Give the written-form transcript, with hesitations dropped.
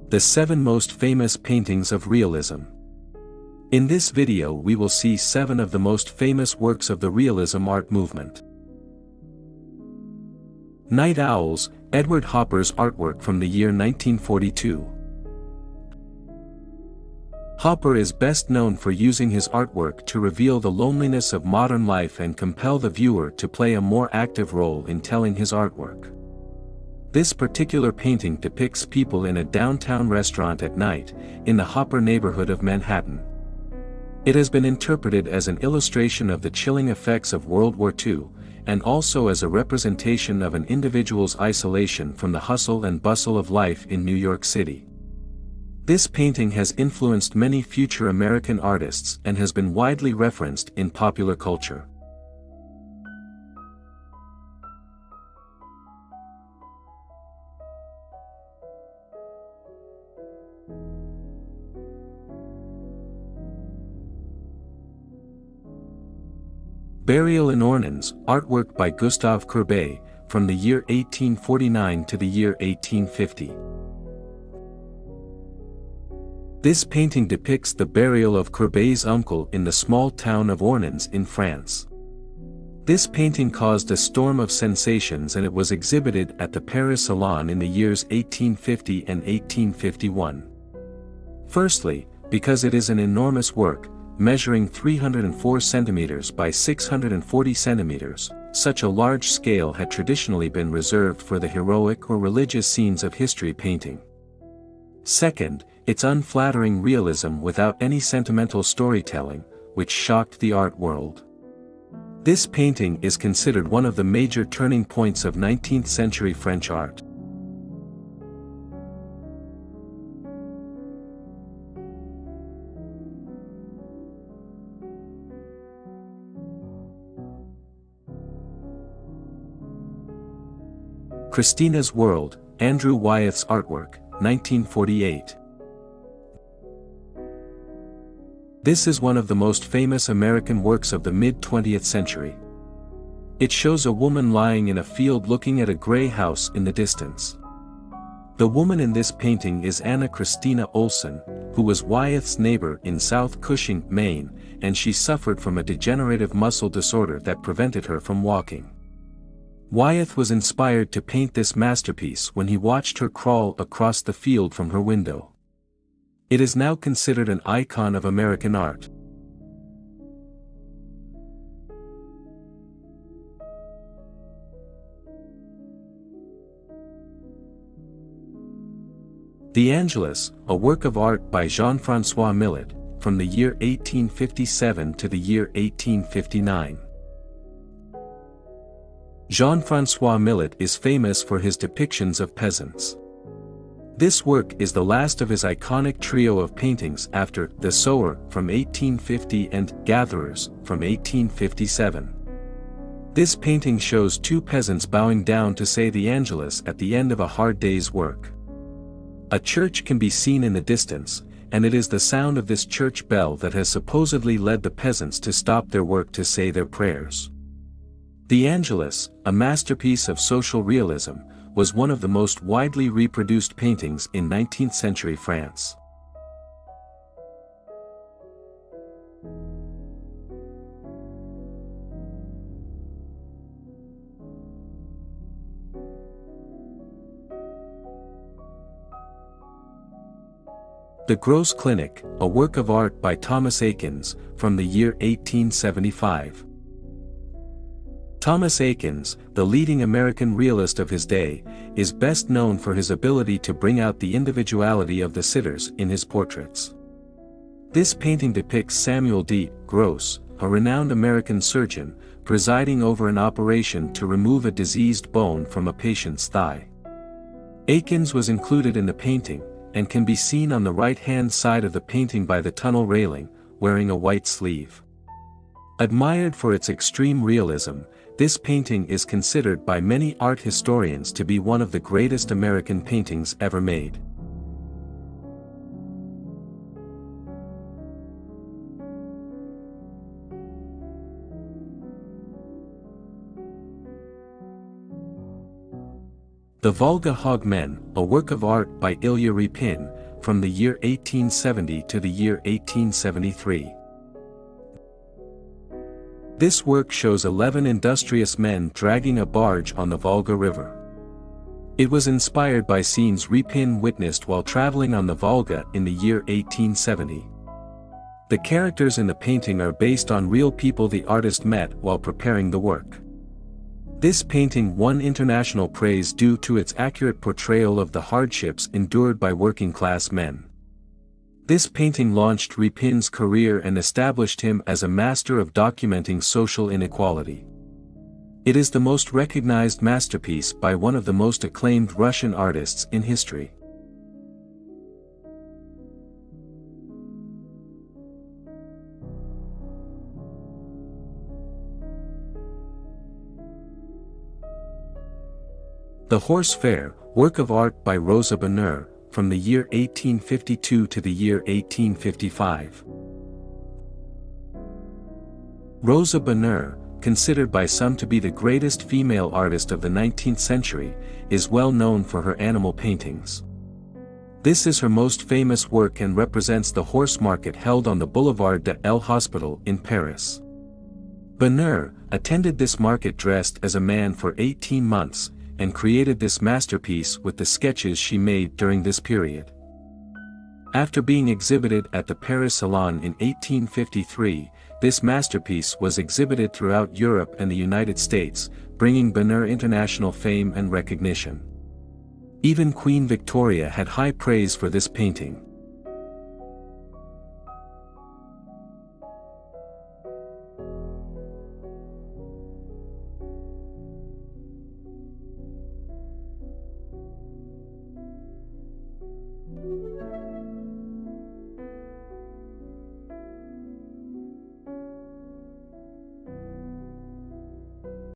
The 7 most famous paintings of realism. In this video we will see 7 of the most famous works of the realism art movement. Night Owls, Edward Hopper's artwork from the year 1942. Hopper is best known for using his artwork to reveal the loneliness of modern life and compel the viewer to play a more active role in telling his artwork. This particular painting depicts people in a downtown restaurant at night, in the Hopper neighborhood of Manhattan. It has been interpreted as an illustration of the chilling effects of World War II, and also as a representation of an individual's isolation from the hustle and bustle of life in New York City. This painting has influenced many future American artists and has been widely referenced in popular culture. Burial in Ornans, artwork by Gustave Courbet, from the year 1849 to the year 1850. This painting depicts the burial of Courbet's uncle in the small town of Ornans in France. This painting caused a storm of sensations and it was exhibited at the Paris Salon in the years 1850 and 1851. Firstly, because it is an enormous work, measuring 304 centimeters by 640 centimeters, such a large scale had traditionally been reserved for the heroic or religious scenes of history painting. Second, its unflattering realism without any sentimental storytelling, which shocked the art world. This painting is considered one of the major turning points of 19th century French art. Christinas World, Andrew Wyeth's artwork, 1948. This is one of the most famous American works of the mid-20th century. It shows a woman lying in a field looking at a gray house in the distance. The woman in this painting is Anna Christina Olson, who was Wyeth's neighbor in South Cushing, Maine, and she suffered from a degenerative muscle disorder that prevented her from walking. Wyeth was inspired to paint this masterpiece when he watched her crawl across the field from her window. It is now considered an icon of American art. The Angelus, a work of art by Jean-François Millet, from the year 1857 to the year 1859. Jean-François Millet is famous for his depictions of peasants. This work is the last of his iconic trio of paintings after The Sower from 1850 and Gatherers from 1857. This painting shows 2 peasants bowing down to say the Angelus at the end of a hard day's work. A church can be seen in the distance, and it is the sound of this church bell that has supposedly led the peasants to stop their work to say their prayers. The Angelus, a masterpiece of social realism, was one of the most widely reproduced paintings in 19th century France. The Gross Clinic, a work of art by Thomas Eakins, from the year 1875. Thomas Eakins, the leading American realist of his day, is best known for his ability to bring out the individuality of the sitters in his portraits. This painting depicts Samuel D. Gross, a renowned American surgeon, presiding over an operation to remove a diseased bone from a patient's thigh. Eakins was included in the painting, and can be seen on the right-hand side of the painting by the tunnel railing, wearing a white sleeve. Admired for its extreme realism, this painting is considered by many art historians to be one of the greatest American paintings ever made. The Volga Hog Men, a work of art by Ilya Repin, from the year 1870 to the year 1873. This work shows 11 industrious men dragging a barge on the Volga River. It was inspired by scenes Repin witnessed while traveling on the Volga in the year 1870. The characters in the painting are based on real people the artist met while preparing the work. This painting won international praise due to its accurate portrayal of the hardships endured by working-class men. This painting launched Repin's career and established him as a master of documenting social inequality. It is the most recognized masterpiece by one of the most acclaimed Russian artists in history. The Horse Fair, work of art by Rosa Bonheur, from the year 1852 to the year 1855. Rosa Bonheur, considered by some to be the greatest female artist of the 19th century, is well known for her animal paintings. This is her most famous work and represents the horse market held on the Boulevard de l'Hospital in Paris. Bonheur attended this market dressed as a man for 18 months, and created this masterpiece with the sketches she made during this period. After being exhibited at the Paris Salon in 1853, this masterpiece was exhibited throughout Europe and the United States, bringing Bonheur international fame and recognition. Even Queen Victoria had high praise for this painting.